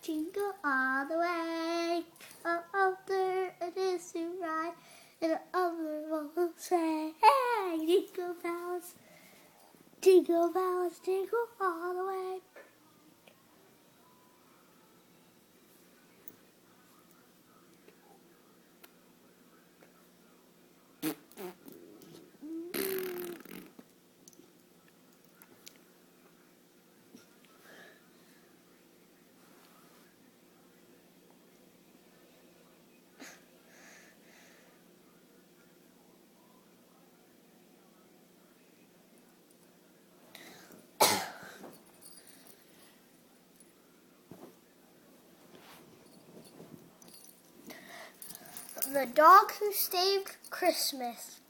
jingle all the way. Oh, oh, there it is to ride in an overall sleigh. Hey, jingle bells, jingle all the way. The Dog Who Saved Christmas.